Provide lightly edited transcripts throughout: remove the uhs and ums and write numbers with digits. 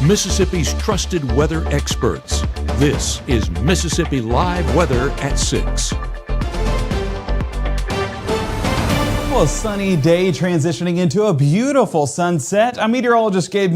Mississippi's trusted weather experts. This is Mississippi Live Weather at 6. Well, a sunny day transitioning into a beautiful sunset. I'm meteorologist Gabe.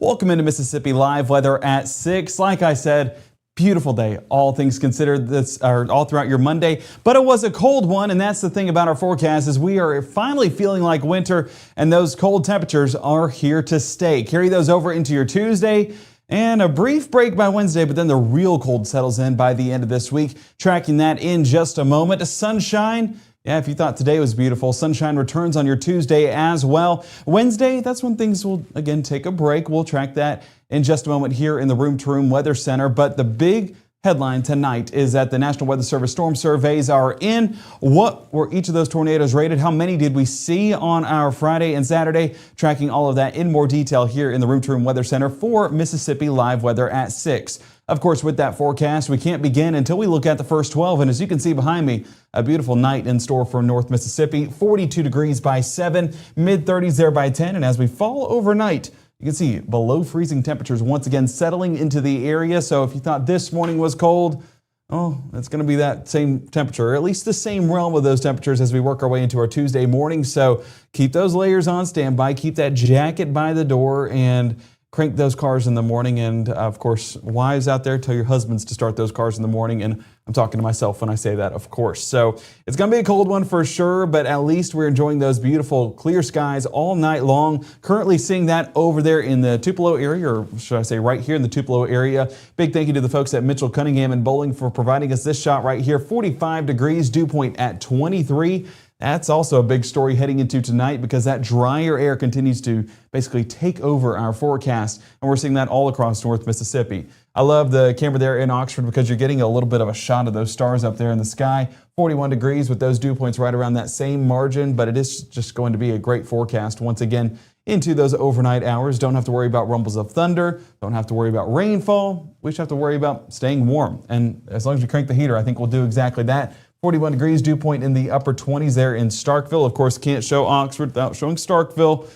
Welcome into Mississippi Live Weather at 6. Like I said, beautiful day, all things considered, all throughout your Monday. But it was a cold one, and that's the thing about our forecast is we are finally feeling like winter, and those cold temperatures are here to stay. Carry those over into your Tuesday. And a brief break by Wednesday, but then the real cold settles in by the end of this week. Tracking that in just a moment. Sunshine. Yeah, if you thought today was beautiful, sunshine returns on your Tuesday as well. Wednesday, that's when things will, again, take a break. We'll track that in just a moment here in the Room to Room Weather Center. But the big headline tonight is that the National Weather Service storm surveys are in. What were each of those tornadoes rated? How many did we see on our Friday and Saturday? Tracking all of that in more detail here in the Room to Room Weather Center for Mississippi Live Weather at 6. Of course, with that forecast, we can't begin until we look at the first 12. And as you can see behind me, a beautiful night in store for North Mississippi. 42 degrees by 7, mid-30s there by 10. And as we fall overnight, you can see below freezing temperatures once again settling into the area. So if you thought this morning was cold, oh, it's going to be that same temperature, or at least the same realm of those temperatures as we work our way into our Tuesday morning. So keep those layers on standby, keep that jacket by the door, and crank those cars in the morning. And of course, wives out there, tell your husbands to start those cars in the morning. And I'm talking to myself when I say that, of course. So it's going to be a cold one for sure, but at least we're enjoying those beautiful clear skies all night long. Currently seeing that over there in the Tupelo area, or should I say right here in the Tupelo area. Big thank you to the folks at Mitchell, Cunningham, and Bowling for providing us this shot right here. 45 degrees, dew point at 23. That's also a big story heading into tonight because that drier air continues to basically take over our forecast, and we're seeing that all across North Mississippi. I love the camera there in Oxford because you're getting a little bit of a shot of those stars up there in the sky. 41 degrees with those dew points right around that same margin, but it is just going to be a great forecast once again into those overnight hours. Don't have to worry about rumbles of thunder. Don't have to worry about rainfall. We just have to worry about staying warm. And as long as we crank the heater, I think we'll do exactly that. 41 degrees, dew point in the upper 20s there in Starkville. Of course, can't show Oxford without showing Starkville.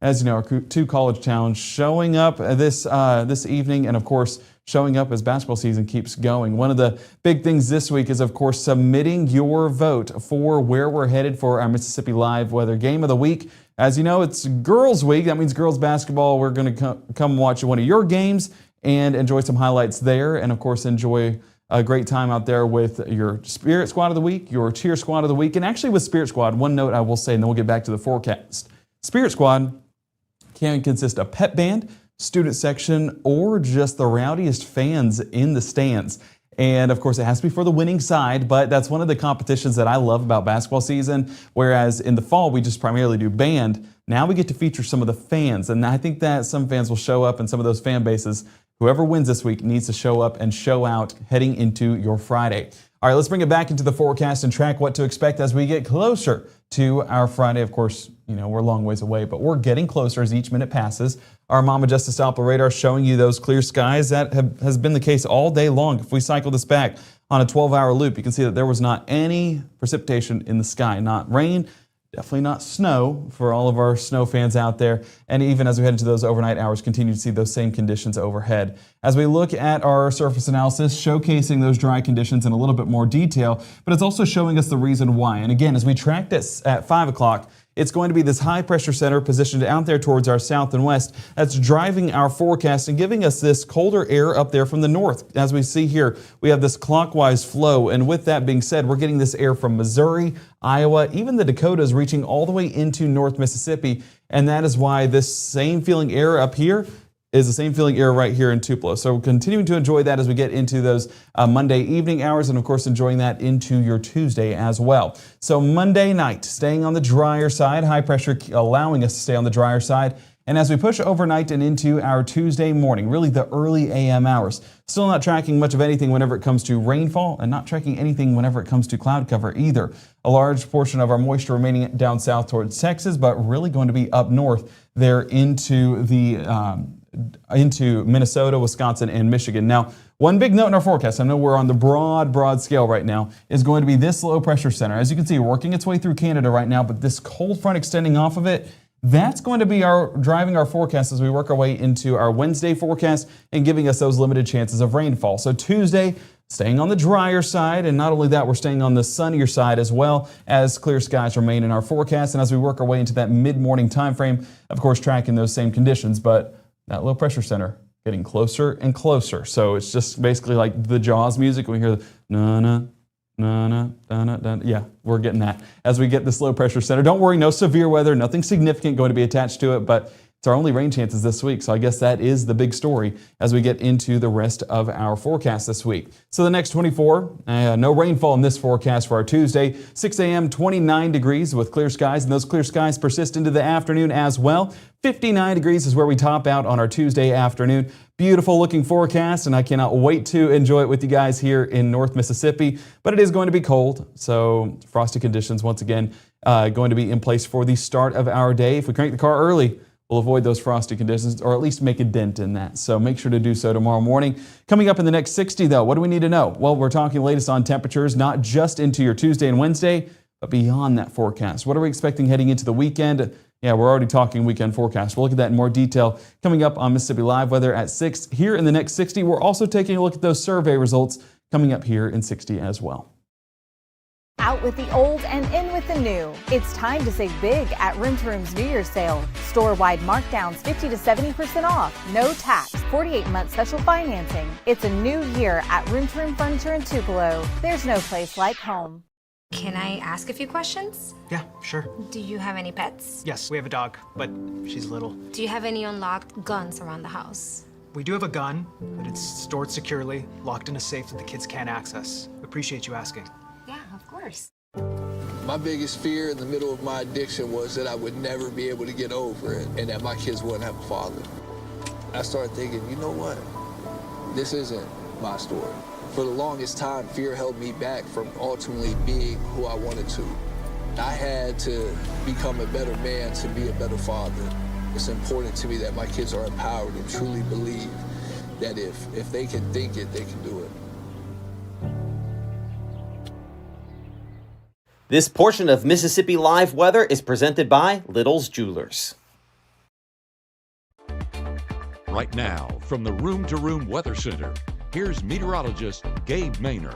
As you know, our two college towns showing up this evening, and of course, showing up as basketball season keeps going. One of the big things this week is, of course, submitting your vote for where we're headed for our Mississippi Live Weather Game of the Week. As you know, it's Girls Week. That means girls basketball. We're going to come watch one of your games and enjoy some highlights there, and of course, enjoy a great time out there with your Spirit Squad of the Week, your Cheer Squad of the Week. And actually with Spirit Squad, one note I will say, and then we'll get back to the forecast. Spirit Squad can consist of pep band, student section, or just the rowdiest fans in the stands. And of course, it has to be for the winning side, but that's one of the competitions that I love about basketball season. Whereas in the fall, we just primarily do band. Now we get to feature some of the fans. And I think that some fans will show up, and some of those fan bases, whoever wins this week needs to show up and show out heading into your Friday. All right, let's bring it back into the forecast and track what to expect as we get closer to our Friday. Of course, you know, we're a long ways away, but we're getting closer as each minute passes. Our Mama Justice Doppler radar showing you those clear skies. That has been the case all day long. If we cycle this back on a 12-hour loop, you can see that there was not any precipitation in the sky, not rain, definitely not snow for all of our snow fans out there. And even as we head into those overnight hours, continue to see those same conditions overhead. As we look at our surface analysis, showcasing those dry conditions in a little bit more detail, but it's also showing us the reason why. And again, as we track this at 5 o'clock, it's going to be this high pressure center positioned out there towards our south and west that's driving our forecast and giving us this colder air up there from the north. As we see here, we have this clockwise flow. And with that being said, we're getting this air from Missouri, Iowa, even the Dakotas reaching all the way into North Mississippi. And that is why this same feeling air up here is the same feeling air right here in Tupelo. So we're continuing to enjoy that as we get into those Monday evening hours, and of course enjoying that into your Tuesday as well. So Monday night, staying on the drier side, high pressure allowing us to stay on the drier side. And as we push overnight and into our Tuesday morning, really the early AM hours, still not tracking much of anything whenever it comes to rainfall, and not tracking anything whenever it comes to cloud cover either. A large portion of our moisture remaining down south towards Texas, but really going to be up north there into Minnesota, Wisconsin, and Michigan. Now, one big note in our forecast, I know we're on the broad scale right now, is going to be this low pressure center. As you can see, working its way through Canada right now, but this cold front extending off of it, That's going to be driving our forecast as we work our way into our Wednesday forecast and giving us those limited chances of rainfall. So Tuesday, staying on the drier side, and not only that, we're staying on the sunnier side as well as clear skies remain in our forecast. And as we work our way into that mid-morning time frame, of course, tracking those same conditions, but that low pressure center getting closer and closer. So it's just basically like the Jaws music. We hear the na-na, na-na, na-na, na. Yeah, we're getting that as we get this low pressure center. Don't worry, no severe weather, nothing significant going to be attached to it, but it's our only rain chances this week, so I guess that is the big story as we get into the rest of our forecast this week. So the next 24, no rainfall in this forecast for our Tuesday. 6 a.m., 29 degrees with clear skies, and those clear skies persist into the afternoon as well. 59 degrees is where we top out on our Tuesday afternoon. Beautiful looking forecast, and I cannot wait to enjoy it with you guys here in North Mississippi, but it is going to be cold, so frosty conditions once again going to be in place for the start of our day. If we crank the car early, we'll avoid those frosty conditions, or at least make a dent in that. So make sure to do so tomorrow morning. Coming up in the next 60, though, what do we need to know? Well, we're talking latest on temperatures, not just into your Tuesday and Wednesday, but beyond that forecast. What are we expecting heading into the weekend? Yeah, we're already talking weekend forecast. We'll look at that in more detail coming up on Mississippi Live Weather at 6. Here in the next 60, we're also taking a look at those survey results coming up here in 60 as well. Out with the old and in with the new. It's time to save big at Room to Room's New Year's sale. Store-wide markdowns 50 to 70% off, no tax, 48-month special financing. It's a new year at Room to Room Furniture in Tupelo. There's no place like home. Can I ask a few questions? Yeah, sure. Do you have any pets? Yes, we have a dog, but she's little. Do you have any unlocked guns around the house? We do have a gun, but it's stored securely, locked in a safe that the kids can't access. We appreciate you asking. Yeah, of course. My biggest fear in the middle of my addiction was that I would never be able to get over it and that my kids wouldn't have a father. I started thinking, you know what? This isn't my story. For the longest time, fear held me back from ultimately being who I wanted to. I had to become a better man to be a better father. It's important to me that my kids are empowered and truly believe that if they can think it, they can do it. This portion of Mississippi Live Weather is presented by Little's Jewelers. Right now, from the Room to Room Weather Center, here's meteorologist Gabe Maynor.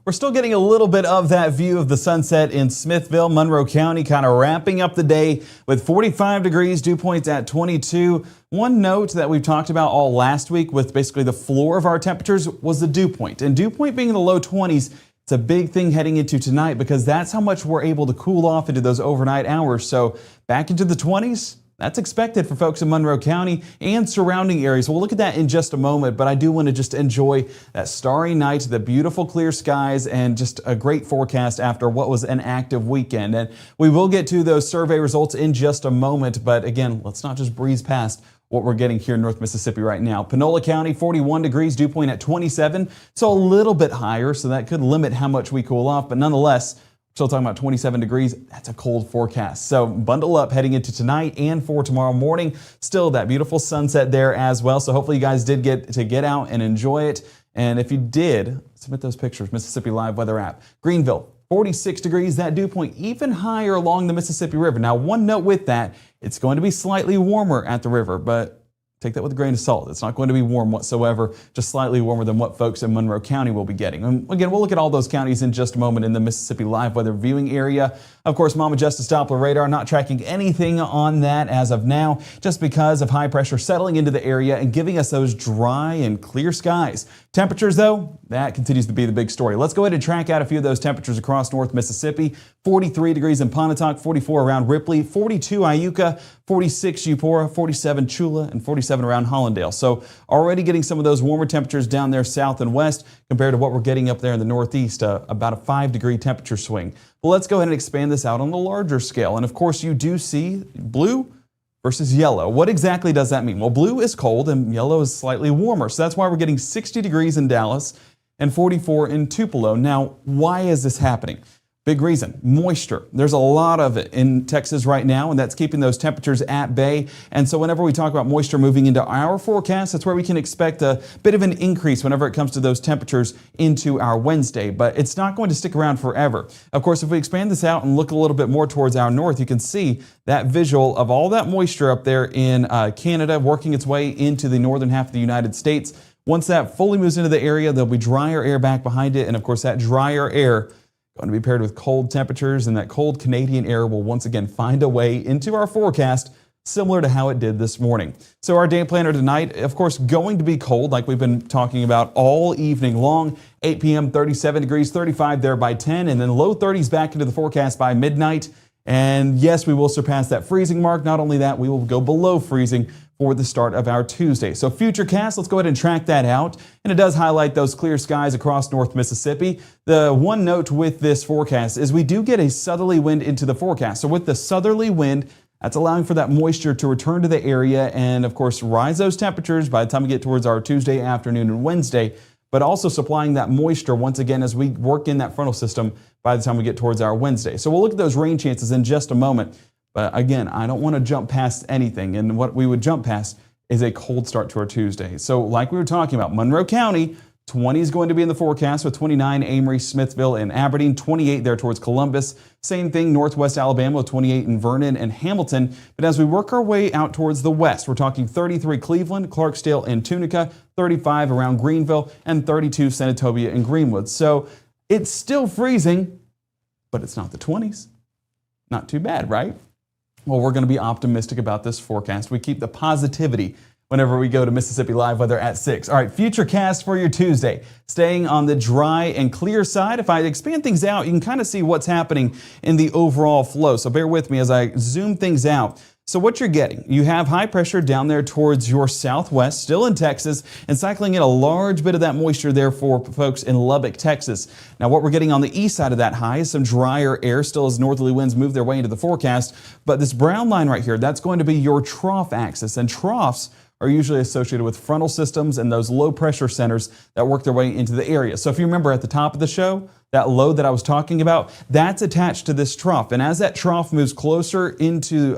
We're still getting a little bit of that view of the sunset in Smithville, Monroe County, kind of wrapping up the day with 45 degrees, dew points at 22. One note that we've talked about all last week with basically the floor of our temperatures was the dew point. And dew point being in the low 20s, it's a big thing heading into tonight because that's how much we're able to cool off into those overnight hours. So back into the 20s. That's expected for folks in Monroe County and surrounding areas. We'll look at that in just a moment, but I do want to just enjoy that starry night, the beautiful clear skies, and just a great forecast after what was an active weekend. And we will get to those survey results in just a moment, but again, let's not just breeze past what we're getting here in North Mississippi right now. Panola County, 41 degrees, dew point at 27, so a little bit higher, so that could limit how much we cool off, but nonetheless, still talking about 27 degrees. That's a cold forecast. So bundle up heading into tonight and for tomorrow morning. Still that beautiful sunset there as well. So hopefully you guys did get to get out and enjoy it. And if you did, submit those pictures, Mississippi Live Weather app. Greenville, 46 degrees, that dew point even higher along the Mississippi River. Now, one note with that, it's going to be slightly warmer at the river, but take that with a grain of salt. It's not going to be warm whatsoever, just slightly warmer than what folks in Monroe County will be getting. And again, we'll look at all those counties in just a moment in the Mississippi Live Weather viewing area. Of course, Mama Justice Doppler radar, not tracking anything on that as of now, just because of high pressure settling into the area and giving us those dry and clear skies. Temperatures, though, that continues to be the big story. Let's go ahead and track out a few of those temperatures across North Mississippi. 43 degrees in Pontotoc, 44 around Ripley, 42 Iuka, 46 Eupora, 47 Chula, and 47 around Hollandale. So already getting some of those warmer temperatures down there south and west compared to what we're getting up there in the northeast, about a 5-degree temperature swing. But let's go ahead and expand this out on the larger scale. And of course, you do see blue versus yellow. What exactly does that mean? Well, blue is cold and yellow is slightly warmer. So that's why we're getting 60 degrees in Dallas and 44 in Tupelo. Now, why is this happening? Big reason, moisture. There's a lot of it in Texas right now, and that's keeping those temperatures at bay. And so whenever we talk about moisture moving into our forecast, that's where we can expect a bit of an increase whenever it comes to those temperatures into our Wednesday. But it's not going to stick around forever. Of course, if we expand this out and look a little bit more towards our north, you can see that visual of all that moisture up there in Canada working its way into the northern half of the United States. Once that fully moves into the area, there'll be drier air back behind it. And of course, that drier air going to be paired with cold temperatures, and that cold Canadian air will once again find a way into our forecast, similar to how it did this morning. So our day planner tonight, of course, going to be cold like we've been talking about all evening long. 8 p.m., 37 degrees, 35 there by 10, and then low 30s back into the forecast by midnight. And yes, we will surpass that freezing mark. Not only that, we will go below freezing for the start of our Tuesday. So futurecast, let's go ahead and track that out. And it does highlight those clear skies across North Mississippi. The one note with this forecast is we do get a southerly wind into the forecast. So with the southerly wind, that's allowing for that moisture to return to the area and of course rise those temperatures by the time we get towards our Tuesday afternoon and Wednesday, but also supplying that moisture once again as we work in that frontal system by the time we get towards our Wednesday. So we'll look at those rain chances in just a moment. But again, I don't want to jump past anything. And what we would jump past is a cold start to our Tuesday. So like we were talking about, Monroe County, 20 is going to be in the forecast with 29, Amory, Smithville, and Aberdeen, 28 there towards Columbus. Same thing, Northwest Alabama with 28 in Vernon and Hamilton. But as we work our way out towards the west, we're talking 33 Cleveland, Clarksdale, and Tunica, 35 around Greenville, and 32 Senatobia and Greenwood. So it's still freezing, but it's not the 20s. Not too bad, right? Well, we're going to be optimistic about this forecast. We keep the positivity whenever we go to Mississippi Live Weather at 6. All right, futurecast for your Tuesday. Staying on the dry and clear side. If I expand things out, you can kind of see what's happening in the overall flow. So bear with me as I zoom things out. So what you're getting, you have high pressure down there towards your southwest, still in Texas, and cycling in a large bit of that moisture there for folks in Lubbock, Texas. Now what we're getting on the east side of that high is some drier air still as northerly winds move their way into the forecast. But this brown line right here, that's going to be your trough axis, and troughs are usually associated with frontal systems and those low pressure centers that work their way into the area. So if you remember at the top of the show, that low that I was talking about, that's attached to this trough. And as that trough moves closer into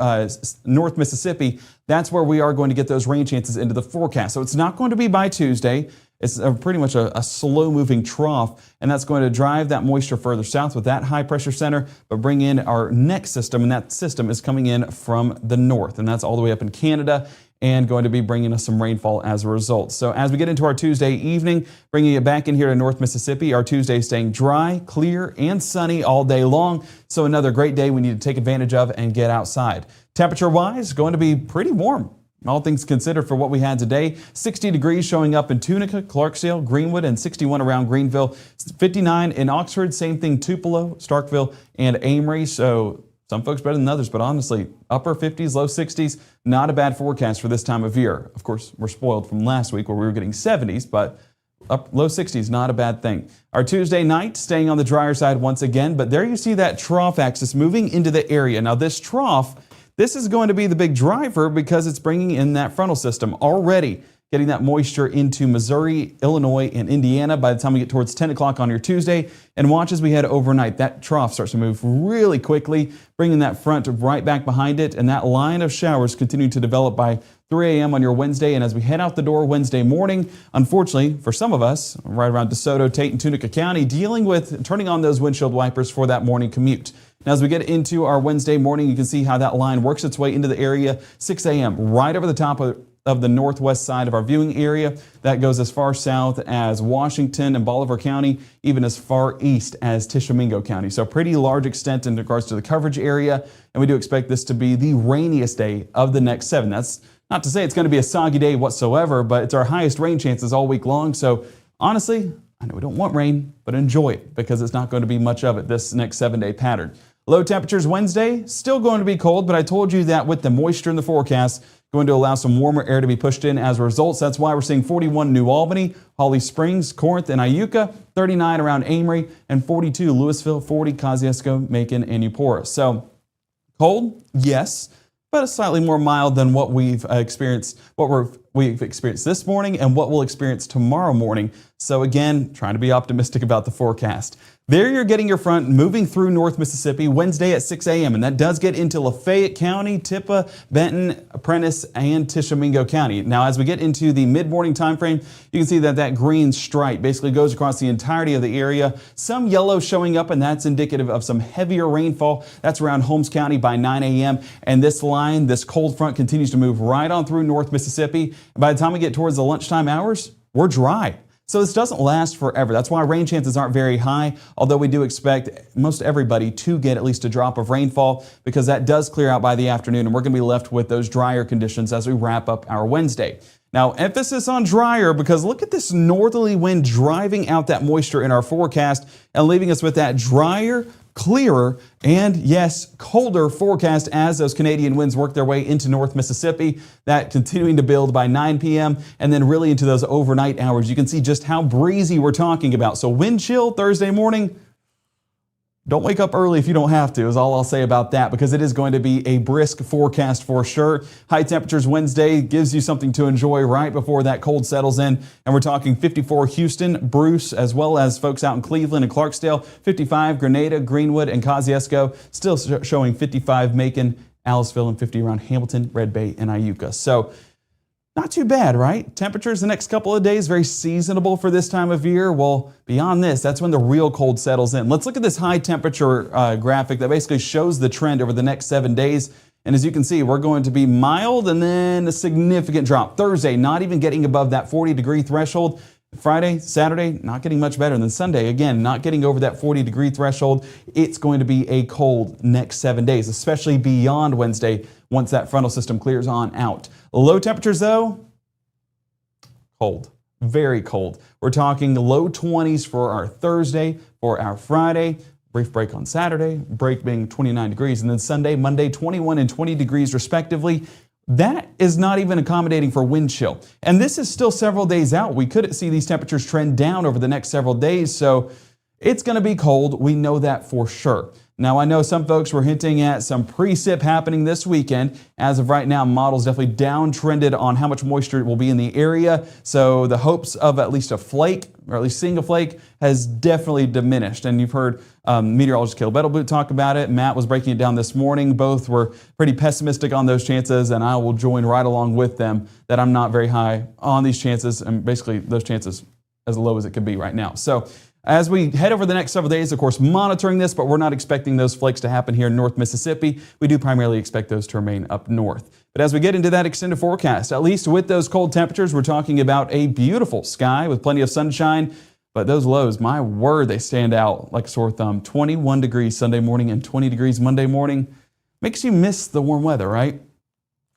North Mississippi, that's where we are going to get those rain chances into the forecast. So it's not going to be by Tuesday. It's pretty much a slow moving trough, and that's going to drive that moisture further south with that high pressure center, but bring in our next system, and that system is coming in from the north, and that's all the way up in Canada, and going to be bringing us some rainfall as a result. So as we get into our Tuesday evening, bringing it back in here to North Mississippi, our Tuesday staying dry, clear, and sunny all day long. So another great day we need to take advantage of and get outside. Temperature-wise, going to be pretty warm. All things considered for what we had today, 60 degrees showing up in Tunica, Clarksdale, Greenwood, and 61 around Greenville, 59 in Oxford, same thing Tupelo, Starkville, and Amory. So some folks better than others, but honestly, upper 50s, low 60s, not a bad forecast for this time of year. Of course, we're spoiled from last week where we were getting 70s, but low 60s, not a bad thing. Our Tuesday night, staying on the drier side once again, but there you see that trough axis moving into the area. Now this trough, this is going to be the big driver because it's bringing in that frontal system already, getting that moisture into Missouri, Illinois, and Indiana by the time we get towards 10 o'clock on your Tuesday. And watch as we head overnight, that trough starts to move really quickly, bringing that front right back behind it, and that line of showers continue to develop by 3 a.m. on your Wednesday. And as we head out the door Wednesday morning, unfortunately for some of us, right around DeSoto, Tate, and Tunica County, dealing with turning on those windshield wipers for that morning commute. Now, as we get into our Wednesday morning, you can see how that line works its way into the area, 6 a.m., right over the top of the northwest side of our viewing area. That goes as far south as Washington and Bolivar County, even as far east as Tishomingo County. So pretty large extent in regards to the coverage area, and we do expect this to be the rainiest day of the next 7. That's not to say it's going to be a soggy day whatsoever, but it's our highest rain chances all week long. So honestly, I know we don't want rain, but enjoy it because it's not going to be much of it this next 7-day pattern. Low temperatures Wednesday, still going to be cold, but I told you that with the moisture in the forecast, going to allow some warmer air to be pushed in as a result. So that's why we're seeing 41 New Albany, Holly Springs, Corinth, and Iuka, 39 around Amory, and 42 Louisville, 40 Kosciuszko, Macon, and Eupora. So cold, yes, but slightly more mild than what we've experienced, we've experienced this morning and what we'll experience tomorrow morning. So again, trying to be optimistic about the forecast. There you're getting your front moving through North Mississippi Wednesday at 6 a.m. and that does get into Lafayette County, Tippah, Benton, Prentiss, and Tishomingo County. Now as we get into the mid-morning time frame, you can see that green stripe basically goes across the entirety of the area. Some yellow showing up, and that's indicative of some heavier rainfall. That's around Holmes County by 9 a.m. And this line, this cold front, continues to move right on through North Mississippi. And by the time we get towards the lunchtime hours, we're dry. So this doesn't last forever. That's why rain chances aren't very high, although we do expect most everybody to get at least a drop of rainfall because that does clear out by the afternoon, and we're going to be left with those drier conditions as we wrap up our Wednesday. Now, emphasis on drier because look at this northerly wind driving out that moisture in our forecast and leaving us with that drier, clearer, and yes, colder forecast as those Canadian winds work their way into North Mississippi. That continuing to build by 9 p.m. and then really into those overnight hours. You can see just how breezy we're talking about. So wind chill Thursday morning. Don't wake up early if you don't have to, is all I'll say about that, because it is going to be a brisk forecast for sure. High temperatures Wednesday gives you something to enjoy right before that cold settles in. And we're talking 54 Houston, Bruce, as well as folks out in Cleveland and Clarksdale, 55 Grenada, Greenwood, and Kosciuszko, still showing 55 Macon, Aliceville, and 50 around Hamilton, Red Bay, and Iuka. So not too bad, right? Temperatures the next couple of days, very seasonable for this time of year. Well, beyond this, that's when the real cold settles in. Let's look at this high temperature graphic that basically shows the trend over the next 7 days. And as you can see, we're going to be mild and then a significant drop. Thursday, not even getting above that 40-degree threshold. Friday, Saturday, not getting much better. And then Sunday, again, not getting over that 40-degree threshold. It's going to be a cold next 7 days, especially beyond Wednesday once that frontal system clears on out. Low temperatures, though, cold, very cold. We're talking low 20s for our Thursday, for our Friday. Brief break on Saturday, break being 29 degrees. And then Sunday, Monday, 21 and 20 degrees respectively. That is not even accommodating for wind chill. And this is still several days out. We could see these temperatures trend down over the next several days. So it's going to be cold. We know that for sure. Now, I know some folks were hinting at some precip happening this weekend. As of right now, models definitely downtrended on how much moisture will be in the area. So the hopes of at least a flake, or at least seeing a flake, has definitely diminished. And you've heard meteorologist Caleb Bettelboot talk about it. Matt was breaking it down this morning. Both were pretty pessimistic on those chances, and I will join right along with them that I'm not very high on these chances, and basically those chances as low as it could be right now. So as we head over the next several days, of course, monitoring this, but we're not expecting those flakes to happen here in North Mississippi. We do primarily expect those to remain up north. But as we get into that extended forecast, at least with those cold temperatures, we're talking about a beautiful sky with plenty of sunshine. But those lows, my word, they stand out like a sore thumb. 21 degrees Sunday morning and 20 degrees Monday morning. Makes you miss the warm weather, right?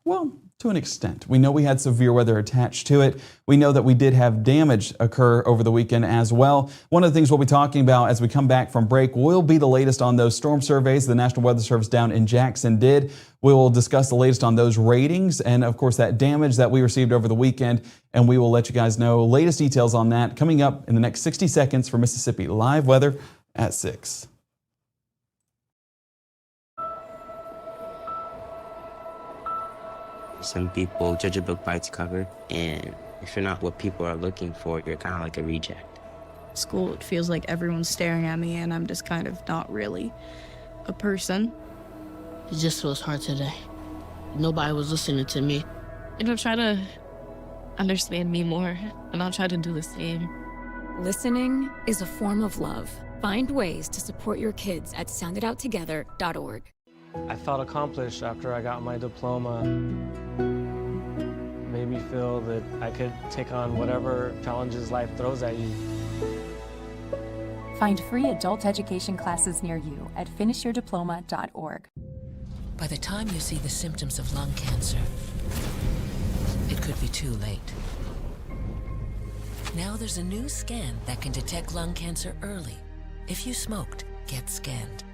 Well, to an extent. We know we had severe weather attached to it. We know that we did have damage occur over the weekend as well. One of the things we'll be talking about as we come back from break will be the latest on those storm surveys the National Weather Service down in Jackson did. We will discuss the latest on those ratings and, of course, that damage that we received over the weekend. And we will let you guys know latest details on that coming up in the next 60 seconds for Mississippi Live Weather at 6. Some people judge a book by its cover, and if you're not what people are looking for, you're kind of like a reject. School, it feels like everyone's staring at me, and I'm just kind of not really a person. It just feels hard today. Nobody was listening to me. And I'll try to understand me more, and I'll try to do the same. Listening is a form of love. Find ways to support your kids at sounditouttogether.org. I felt accomplished after I got my diploma. Made me feel that I could take on whatever challenges life throws at you. Find free adult education classes near you at finishyourdiploma.org. By the time you see the symptoms of lung cancer, it could be too late. Now there's a new scan that can detect lung cancer early. If you smoked, get scanned.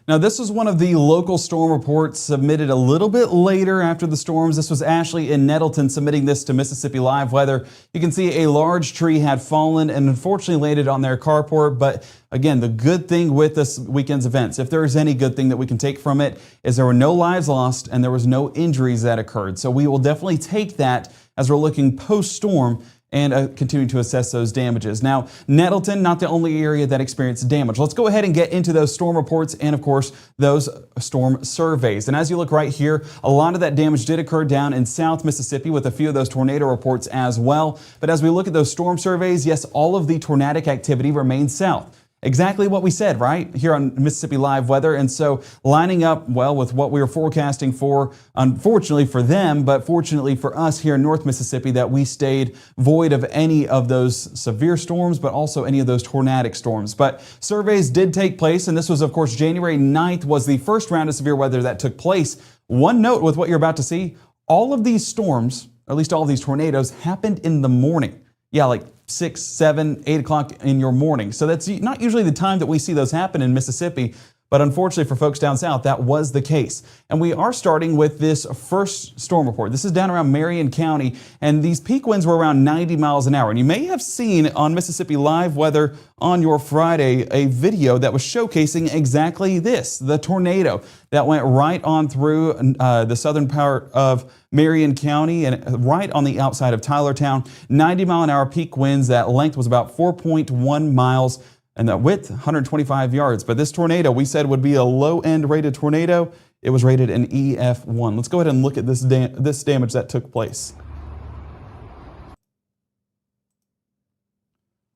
Now, this was one of the local storm reports submitted a little bit later after the storms. This was Ashley in Nettleton submitting this to Mississippi Live Weather. You can see a large tree had fallen and unfortunately landed on their carport. But again, the good thing with this weekend's events, if there is any good thing that we can take from it, is there were no lives lost and there was no injuries that occurred. So we will definitely take that as we're looking post-storm and continue to assess those damages. Now, Nettleton, not the only area that experienced damage. Let's go ahead and get into those storm reports and, of course, those storm surveys. And as you look right here, a lot of that damage did occur down in South Mississippi with a few of those tornado reports as well. But as we look at those storm surveys, yes, all of the tornadic activity remains south. Exactly what we said, right, here on Mississippi Live Weather. And so lining up well with what we were forecasting for, unfortunately for them, but fortunately for us here in North Mississippi, that we stayed void of any of those severe storms, but also any of those tornadic storms. But surveys did take place, and this was, of course, January 9th was the first round of severe weather that took place. One note with what you're about to see, all of these storms, or at least all of these tornadoes, happened in the morning. Yeah, like 6, 7, 8 o'clock in your morning. So that's not usually the time that we see those happen in Mississippi, but unfortunately for folks down south, that was the case. And we are starting with this first storm report. This is down around Marion County, and these peak winds were around 90 miles an hour. And you may have seen on Mississippi Live Weather on your Friday a video that was showcasing exactly this, the tornado that went right on through the southern part of Marion County and right on the outside of Tylertown. 90 mile an hour peak winds. That length was about 4.1 miles. And that width, 125 yards. But this tornado, we said, would be a low-end rated tornado. It was rated an EF1. Let's go ahead and look at this damage that took place.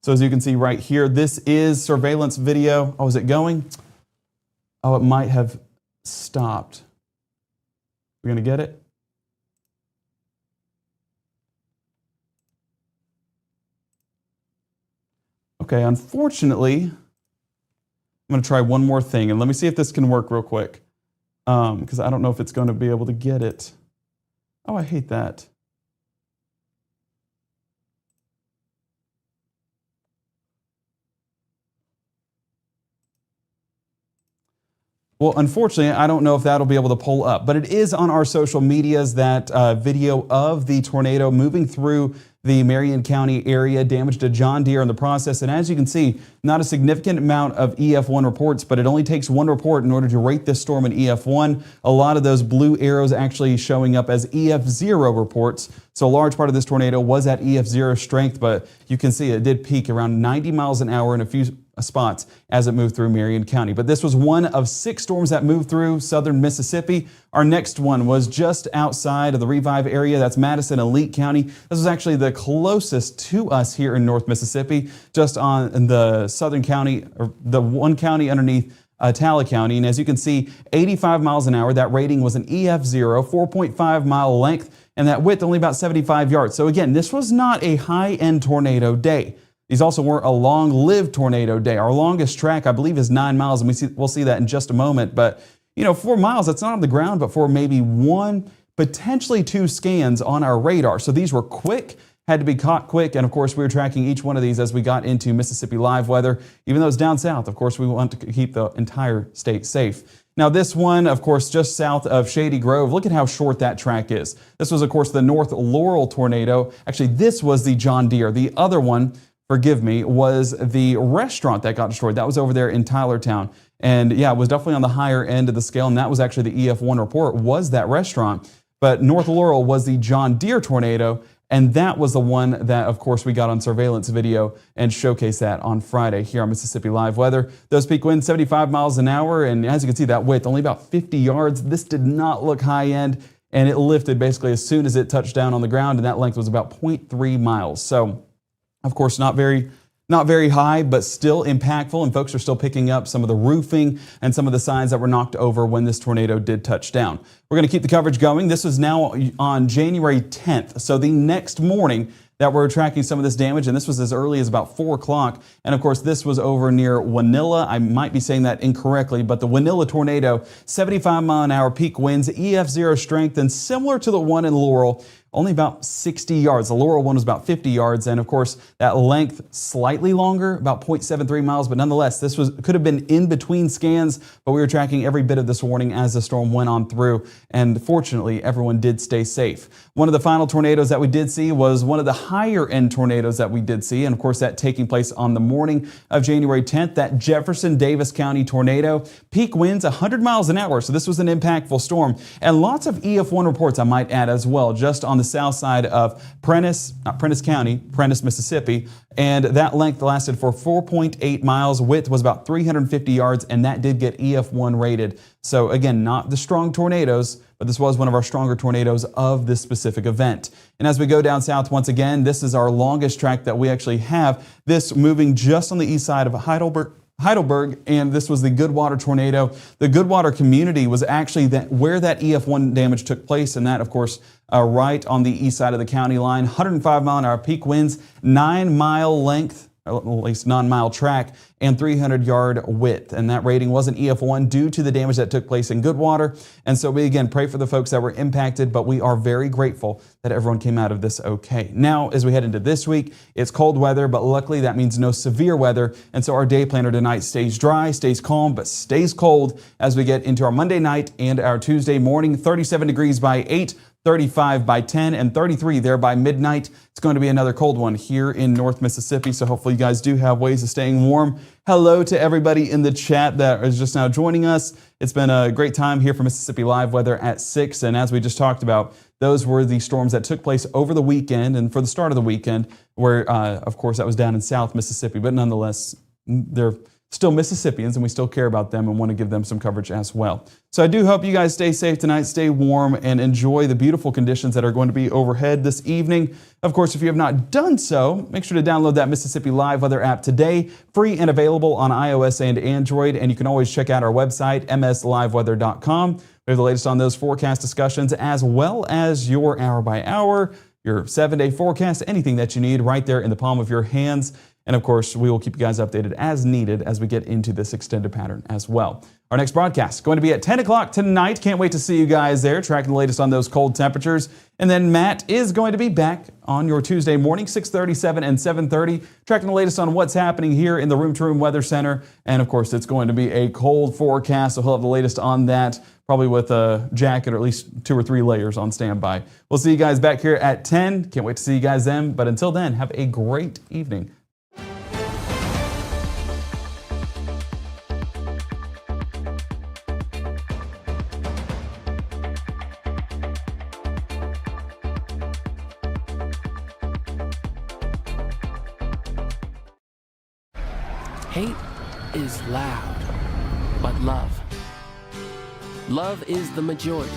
So as you can see right here, this is surveillance video. Oh, is it going? Oh, it might have stopped. We're going to get it? Okay, unfortunately, I'm going to try one more thing, and let me see if this can work real quick, because I don't know if it's going to be able to get it. Oh, I hate that. Well, unfortunately, I don't know if that'll be able to pull up, but it is on our social medias, that video of the tornado moving through the Marion County area, damaged a John Deere in the process. And as you can see, not a significant amount of EF1 reports, but it only takes one report in order to rate this storm an EF1. A lot of those blue arrows actually showing up as EF0 reports. So a large part of this tornado was at EF0 strength, but you can see it did peak around 90 miles an hour in a few spots as it moved through Marion County. But this was one of 6 storms that moved through southern Mississippi. Our next one was just outside of the Revive area. That's Madison and Leake County. This was actually the closest to us here in North Mississippi, just on the southern county, or the one county underneath Talla County. And as you can see, 85 miles an hour. That rating was an EF0, 4.5 mile length, and that width only about 75 yards. So again, this was not a high-end tornado day. These also weren't a long-lived tornado day. Our longest track, I believe, is 9 miles, and we'll see that in just a moment. But, 4 miles, that's not on the ground, but for maybe 1, potentially 2 scans on our radar. So these were quick, had to be caught quick, and of course, we were tracking each one of these as we got into Mississippi Live Weather. Even though it's down south, of course, we want to keep the entire state safe. Now this one, of course, just south of Shady Grove, look at how short that track is. This was, of course, the North Laurel tornado. Actually, this was the John Deere. The other one, forgive me, was the restaurant that got destroyed. That was over there in Tylertown. And yeah, it was definitely on the higher end of the scale, and that was actually the EF1 report, was that restaurant. But North Laurel was the John Deere tornado, and that was the one that, of course, we got on surveillance video and showcased that on Friday here on Mississippi Live Weather. Those peak winds, 75 miles an hour, and as you can see, that width, only about 50 yards. This did not look high end, and it lifted basically as soon as it touched down on the ground, and that length was about 0.3 miles. So, of course, not very high, but still impactful, and folks are still picking up some of the roofing and some of the signs that were knocked over when this tornado did touch down. We're going to keep the coverage going. This is now on January 10th, so the next morning that we're tracking some of this damage, and this was as early as about 4 o'clock. And of course, this was over near Wanilla. I might be saying that incorrectly, but the Wanilla tornado, 75 mile an hour peak winds, EF0 strength, and similar to the one in Laurel, only about 60 yards. The Laurel one was about 50 yards, and of course that length slightly longer, about 0.73 miles, but nonetheless this could have been in between scans, but we were tracking every bit of this warning as the storm went on through, and fortunately everyone did stay safe. One of the final tornadoes that we did see was one of the higher end tornadoes that we did see, and of course that taking place on the morning of January 10th, that Jefferson-Davis County tornado. Peak winds 100 miles an hour, so this was an impactful storm, and lots of EF1 reports I might add as well, just on the south side of Prentiss County, Prentiss, Mississippi, and that length lasted for 4.8 miles. Width was about 350 yards, and that did get EF1 rated. So again, not the strong tornadoes, but this was one of our stronger tornadoes of this specific event. And as we go down south once again, this is our longest track that we actually have. This moving just on the east side of Heidelberg, and this was the Goodwater tornado. The Goodwater community was actually where that EF1 damage took place, and that, of course, right on the east side of the county line. 105 mile an hour peak winds, 9-mile length, or at least 9-mile track, and 300-yard width. And that rating was an EF1 due to the damage that took place in Goodwater. And so we again pray for the folks that were impacted, but we are very grateful that everyone came out of this okay. Now, as we head into this week, it's cold weather, but luckily that means no severe weather. And so our day planner tonight stays dry, stays calm, but stays cold as we get into our Monday night and our Tuesday morning. 37 degrees by 8. 35 by 10, and 33 there by midnight. It's going to be another cold one here in North Mississippi, so hopefully you guys do have ways of staying warm. Hello to everybody in the chat that is just now joining us. It's been a great time here for Mississippi Live Weather at 6, and as we just talked about, those were the storms that took place over the weekend and for the start of the weekend, where, of course, that was down in South Mississippi, but nonetheless, they're still Mississippians, and we still care about them and want to give them some coverage as well. So I do hope you guys stay safe tonight, stay warm, and enjoy the beautiful conditions that are going to be overhead this evening. Of course, if you have not done so, make sure to download that Mississippi Live Weather app today, free and available on iOS and Android, and you can always check out our website, msliveweather.com. We have the latest on those forecast discussions, as well as your hour-by-hour, your 7-day forecast, anything that you need right there in the palm of your hands. And of course, we will keep you guys updated as needed as we get into this extended pattern as well. Our next broadcast is going to be at 10 o'clock tonight. Can't wait to see you guys there, tracking the latest on those cold temperatures. And then Matt is going to be back on your Tuesday morning, 6:30, 7, and 7:30, tracking the latest on what's happening here in the Room to Room Weather Center. And of course, it's going to be a cold forecast, so he'll have the latest on that, probably with a jacket or at least 2 or 3 layers on standby. We'll see you guys back here at 10. Can't wait to see you guys then. But until then, have a great evening. Hate is loud, but love is the majority.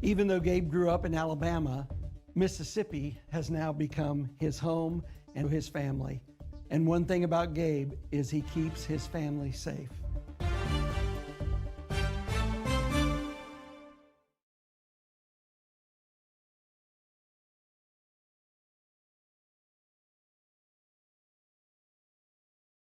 Even though Gabe grew up in Alabama, Mississippi has now become his home and his family. And one thing about Gabe is he keeps his family safe.